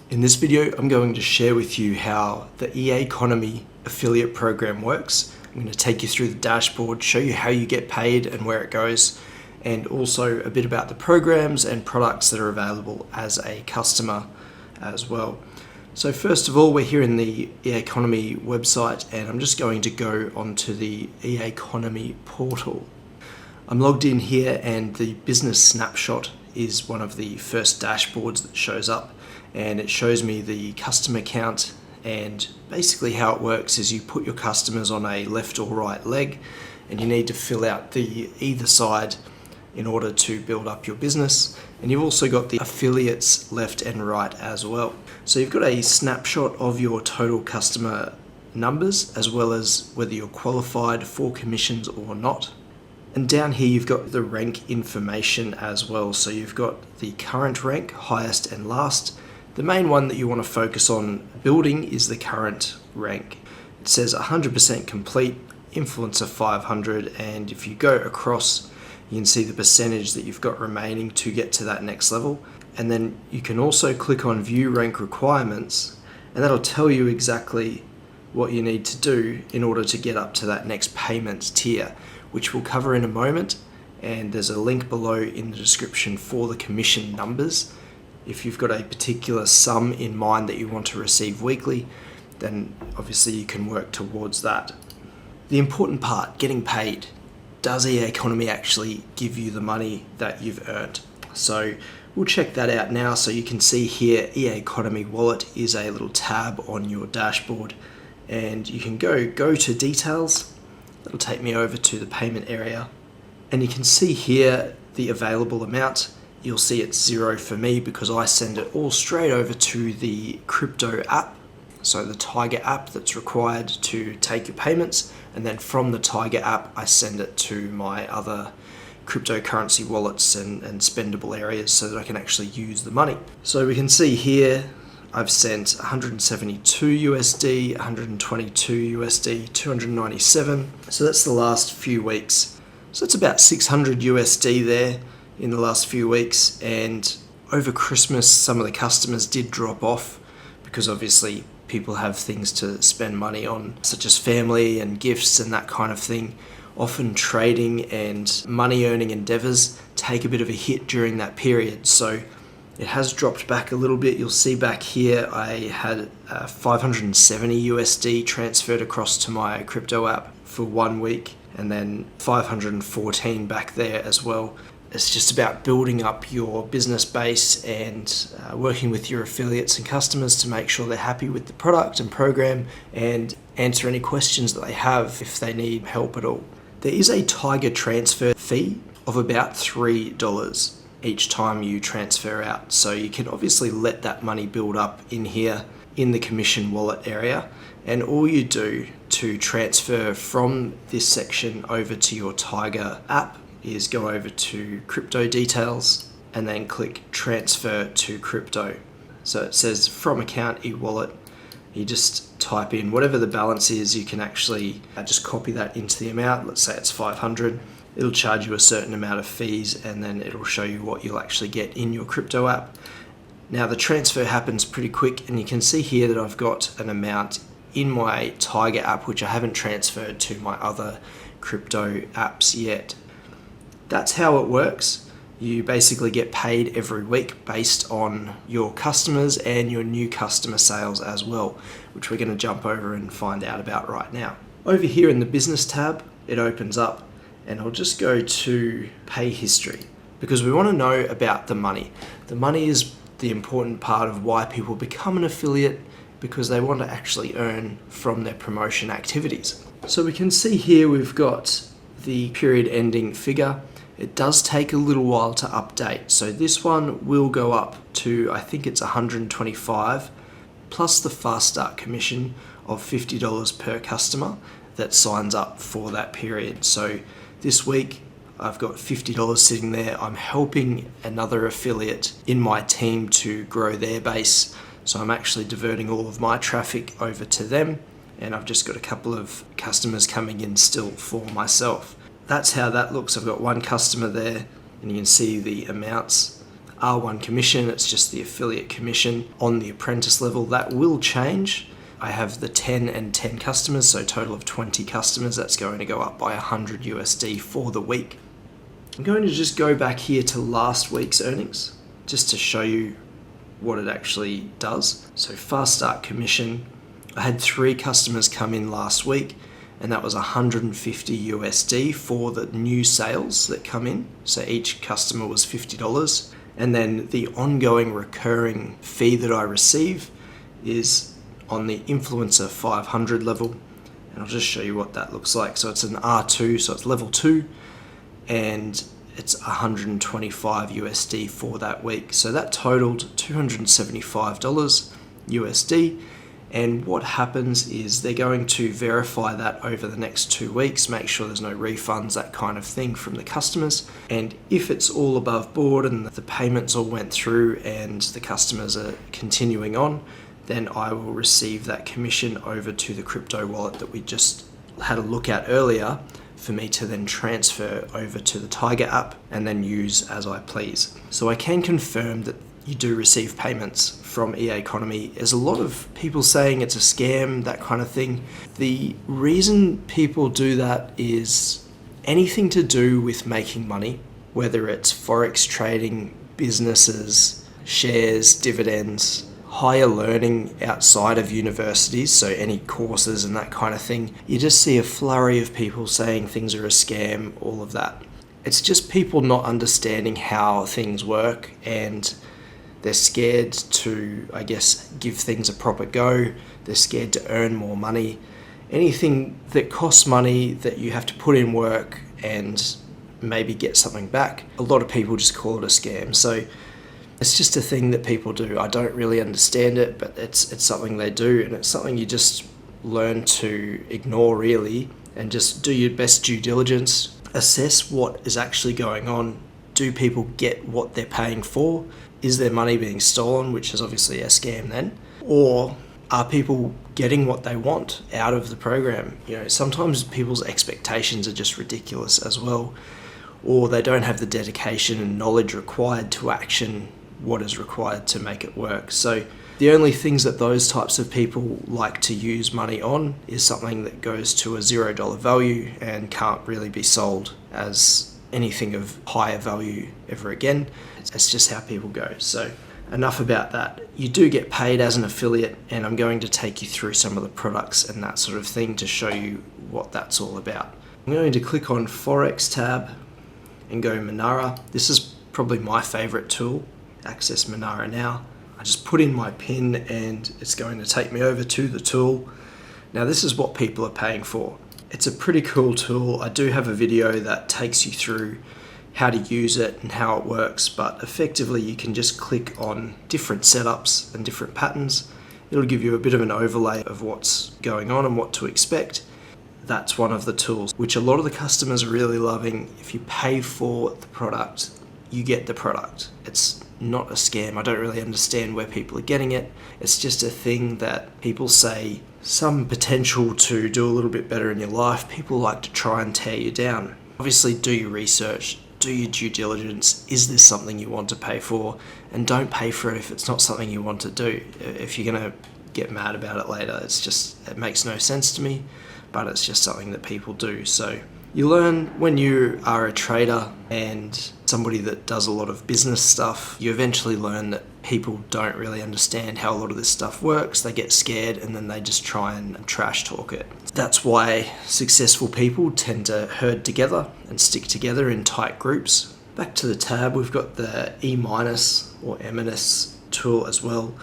In this video, I'm going to share with you how the Eaconomy affiliate program works. I'm going to take you through the dashboard, show you how you get paid and where it goes, and also a bit about the programs and products that are available as a customer as well. So first of all, we're here in the Eaconomy website, and I'm just going to go onto the Eaconomy portal. I'm logged in here, and the business snapshot is one of the first dashboards that shows up, and it shows me the customer count. And basically how it works is you put your customers on a left or right leg, and you need to fill out the either side in order to build up your business. And you've also got the affiliates left and right as well. So you've got a snapshot of your total customer numbers, as well as whether you're qualified for commissions or not. And down here you've got the rank information as well. So you've got the current rank, highest and last. The main one that you want to focus on building is the current rank. It says 100% complete, influencer 500, and if you go across, you can see the percentage that you've got remaining to get to that next level. And then you can also click on view rank requirements, and that'll tell you exactly what you need to do in order to get up to that next payment tier, which we'll cover in a moment. And there's a link below in the description for the commission numbers. If you've got a particular sum in mind that you want to receive weekly, then obviously you can work towards that. The important part, getting paid. Does Eaconomy actually give you the money that you've earned? So we'll check that out now. So you can see here, Eaconomy Wallet is a little tab on your dashboard, and you can go to details. That'll take me over to the payment area, and you can see here the available amount. You'll see it's 0 for me because I send it all straight over to the crypto app. So the Tiger app that's required to take your payments, and then from the Tiger app, I send it to my other cryptocurrency wallets and spendable areas so that I can actually use the money. So we can see here, I've sent 172 USD, 122 USD, 297. So that's the last few weeks. So it's about 600 USD there in the last few weeks. And over Christmas, some of the customers did drop off because obviously people have things to spend money on, such as family and gifts and that kind of thing. Often trading and money earning endeavors take a bit of a hit during that period. So it has dropped back a little bit. You'll see back here, I had 570 USD transferred across to my crypto app for 1 week, and then 514 back there as well. It's just about building up your business base and working with your affiliates and customers to make sure they're happy with the product and program, and answer any questions that they have if they need help at all. There is a Tiger transfer fee of about $3 each time you transfer out. So you can obviously let that money build up in here in the commission wallet area. And all you do to transfer from this section over to your Tiger app is go over to crypto details and then click transfer to crypto. So it says from account e-wallet. You just type in whatever the balance is. You can actually just copy that into the amount. Let's say it's 500. It'll charge you a certain amount of fees, and then it'll show you what you'll actually get in your crypto app. Now the transfer happens pretty quick, and you can see here that I've got an amount in my Tiger app which I haven't transferred to my other crypto apps yet. That's how it works. You basically get paid every week based on your customers and your new customer sales as well, which we're going to jump over and find out about right now. Over here in the business tab, it opens up, and I'll just go to pay history because we want to know about the money. The money is the important part of why people become an affiliate, because they want to actually earn from their promotion activities. So we can see here we've got the period ending figure. It does take a little while to update. So this one will go up to, I think it's 125 plus the fast start commission of $50 per customer that signs up for that period. So this week I've got $50 sitting there. I'm helping another affiliate in my team to grow their base. So I'm actually diverting all of my traffic over to them, and I've just got a couple of customers coming in still for myself. That's how that looks. I've got one customer there, and you can see the amounts. R1 commission, it's just the affiliate commission on the apprentice level. That will change. I have the 10 and 10 customers, so a total of 20 customers. That's going to go up by 100 USD for the week. I'm going to just go back here to last week's earnings just to show you what it actually does. So fast start commission, I had 3 customers come in last week, and that was 150 USD for the new sales that come in. So each customer was $50. And then the ongoing recurring fee that I receive is on the influencer 500 level. And I'll just show you what that looks like. So it's an R2, so it's level 2, and it's 125 USD for that week. So that totaled $275 USD. And what happens is they're going to verify that over the next 2 weeks, make sure there's no refunds, that kind of thing from the customers. And if it's all above board and the payments all went through and the customers are continuing on, then I will receive that commission over to the crypto wallet that we just had a look at earlier for me to then transfer over to the Tiger app and then use as I please. So I can confirm that you do receive payments from Eaconomy. There's a lot of people saying it's a scam, that kind of thing. The reason people do that is anything to do with making money, whether it's forex trading, businesses, shares, dividends, higher learning outside of universities, so any courses and that kind of thing. You just see a flurry of people saying things are a scam, all of that. It's just people not understanding how things work, and they're scared to, I guess, give things a proper go. They're scared to earn more money. Anything that costs money that you have to put in work and maybe get something back, a lot of people just call it a scam. So it's just a thing that people do. I don't really understand it, but it's something they do, and it's something you just learn to ignore, really, and just do your best due diligence. Assess what is actually going on. Do people get what they're paying for? Is their money being stolen, which is obviously a scam then? Or are people getting what they want out of the program? You know, sometimes people's expectations are just ridiculous as well, or they don't have the dedication and knowledge required to action what is required to make it work. So the only things that those types of people like to use money on is something that goes to a $0 value and can't really be sold as anything of higher value ever again. It's just how people go. So enough about that. You do get paid as an affiliate, and I'm going to take you through some of the products and that sort of thing to show you what that's all about. I'm going to click on Forex tab and go Manara. This is probably my favorite tool. Access Manara now. I just put in my PIN and it's going to take me over to the tool. Now this is what people are paying for. It's a pretty cool tool. I do have a video that takes you through how to use it and how it works, but effectively you can just click on different setups and different patterns. It'll give you a bit of an overlay of what's going on and what to expect. That's one of the tools which a lot of the customers are really loving. If you pay for the product, you get the product. It's not a scam. I don't really understand where people are getting it. It's just a thing that people say some potential to do a little bit better in your life. People like to try and tear you down. Obviously, do your research, do your due diligence. Is this something you want to pay for? And don't pay for it if it's not something you want to do. If you're going to get mad about it later, it makes no sense to me, but it's just something that people do. So you learn when you are a trader and somebody that does a lot of business stuff, you eventually learn that people don't really understand how a lot of this stuff works. They get scared and then they just try and trash talk it. That's why successful people tend to herd together and stick together in tight groups. Back to the tab, we've got the E- or M- tool as well.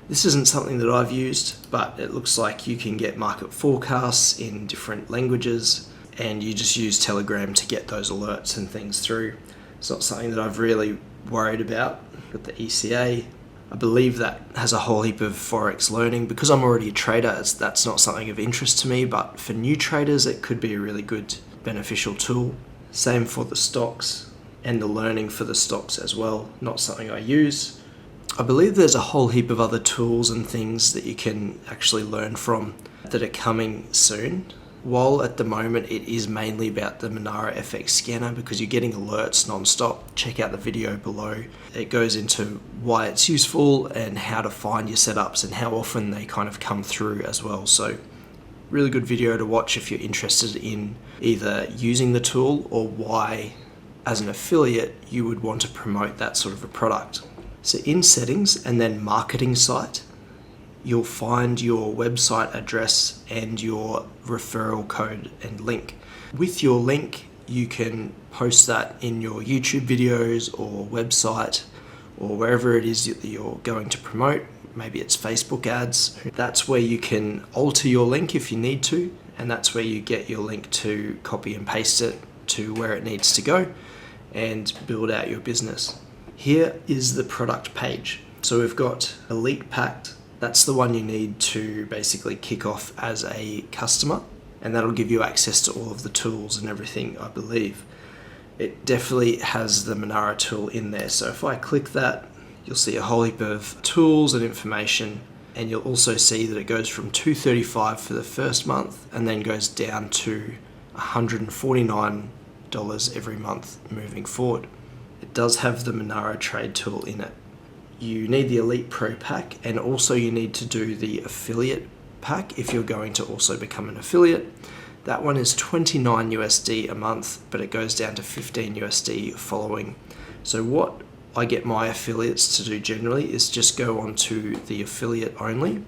This isn't something that I've used, but it looks like you can get market forecasts in different languages, and you just use Telegram to get those alerts and things through. It's not something that I've really worried about. Got the ECA. I believe that has a whole heap of forex learning. Because I'm already a trader, that's not something of interest to me, but for new traders it could be a really good beneficial tool. Same for the stocks and the learning for the stocks as well. Not something I use. I believe there's a whole heap of other tools and things that you can actually learn from that are coming soon. while at the moment it is mainly about the Manara FX scanner because you're getting alerts non-stop, check out the video below. It goes into why it's useful and how to find your setups and how often they kind of come through as well. So really good video to watch if you're interested in either using the tool or why, as an affiliate, you would want to promote that sort of a product. So in settings and then marketing site, you'll find your website address and your referral code and link. With your link, you can post that in your YouTube videos or website or wherever it is that you're going to promote. Maybe it's Facebook ads. That's where you can alter your link if you need to, and that's where you get your link to copy and paste it to where it needs to go and build out your business. Here is the product page. So we've got Elite Packed. That's the one you need to basically kick off as a customer, and that'll give you access to all of the tools and everything, I believe. It definitely has the Manara tool in there. So if I click that, you'll see a whole heap of tools and information, and you'll also see that it goes from $235 for the first month and then goes down to $149 every month moving forward. It does have the Manara trade tool in it. You need the Elite Pro pack, and also you need to do the affiliate pack if you're going to also become an affiliate. That one is $29 USD a month, but it goes down to $15 USD following. So what I get my affiliates to do generally is just go on to the affiliate only,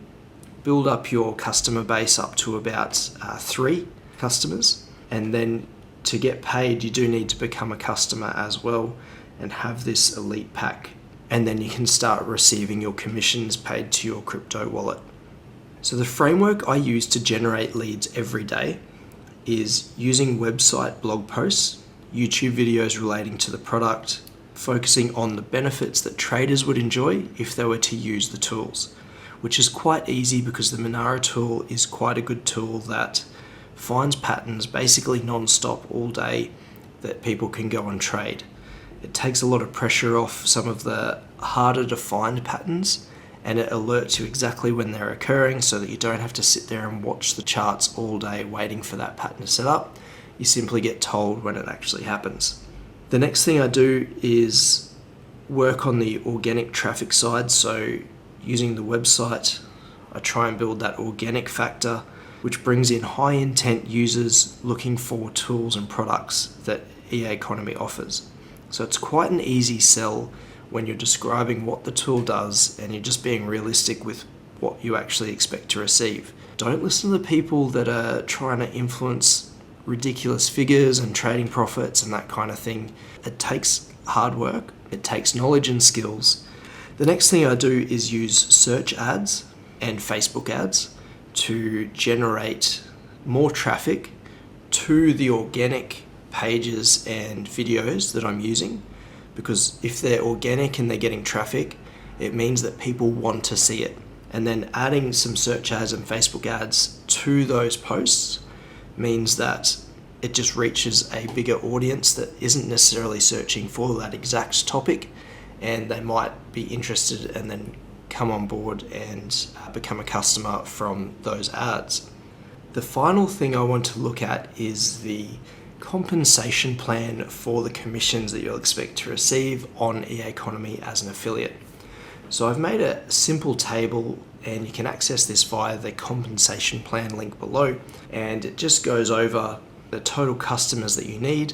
build up your customer base up to about 3 customers, and then to get paid you do need to become a customer as well and have this Elite pack, and then you can start receiving your commissions paid to your crypto wallet. So the framework I use to generate leads every day is using website blog posts, YouTube videos relating to the product, focusing on the benefits that traders would enjoy if they were to use the tools, which is quite easy because the Manara tool is quite a good tool that finds patterns basically non-stop all day that people can go and trade. It takes a lot of pressure off some of the harder to find patterns, and it alerts you exactly when they're occurring so that you don't have to sit there and watch the charts all day waiting for that pattern to set up. You simply get told when it actually happens. The next thing I do is work on the organic traffic side. So using the website, I try and build that organic factor, which brings in high intent users looking for tools and products that Eaconomy offers. So it's quite an easy sell when you're describing what the tool does and you're just being realistic with what you actually expect to receive. Don't listen to the people that are trying to influence ridiculous figures and trading profits and that kind of thing. It takes hard work, it takes knowledge and skills. The next thing I do is use search ads and Facebook ads to generate more traffic to the organic pages and videos that I'm using, because if they're organic and they're getting traffic, it means that people want to see it. And then adding some search ads and Facebook ads to those posts means that it just reaches a bigger audience that isn't necessarily searching for that exact topic, and they might be interested and then come on board and become a customer from those ads. The final thing I want to look at is the compensation plan for the commissions that you'll expect to receive on Eaconomy as an affiliate. So I've made a simple table, and you can access this via the compensation plan link below, and it just goes over the total customers that you need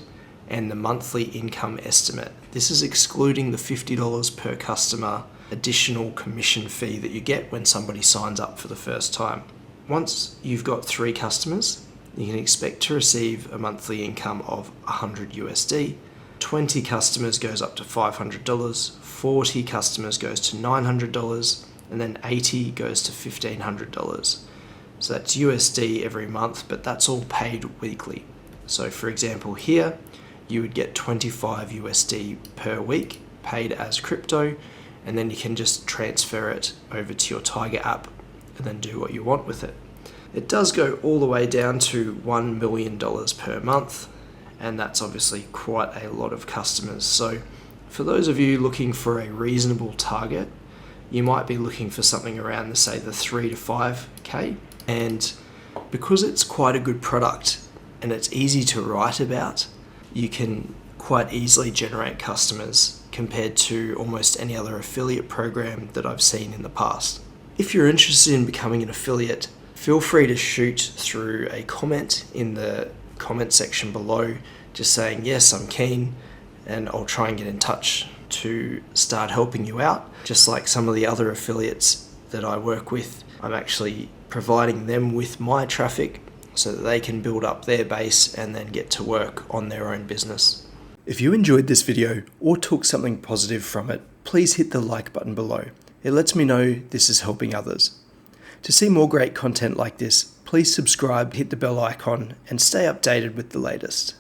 and the monthly income estimate. This is excluding the $50 per customer additional commission fee that you get when somebody signs up for the first time. Once you've got 3 customers, you can expect to receive a monthly income of $100 USD. 20 customers goes up to $500, 40 customers goes to $900, and then 80 goes to $1,500. So that's USD every month, but that's all paid weekly. So for example here, you would get 25 USD per week paid as crypto, and then you can just transfer it over to your Tiger app and then do what you want with it. It does go all the way down to $1 million per month, and that's obviously quite a lot of customers. So for those of you looking for a reasonable target, you might be looking for something around, say, the 3 to 5K. And Because it's quite a good product and it's easy to write about, you can quite easily generate customers compared to almost any other affiliate program that I've seen in the past. If you're interested in becoming an affiliate, feel free to shoot through a comment in the comment section below, just saying, yes, I'm keen, and I'll try and get in touch to start helping you out. Just like some of the other affiliates that I work with, I'm actually providing them with my traffic so that they can build up their base and then get to work on their own business. If you enjoyed this video or took something positive from it, please hit the like button below. It lets me know this is helping others. To see more great content like this, please subscribe, hit the bell icon, and stay updated with the latest.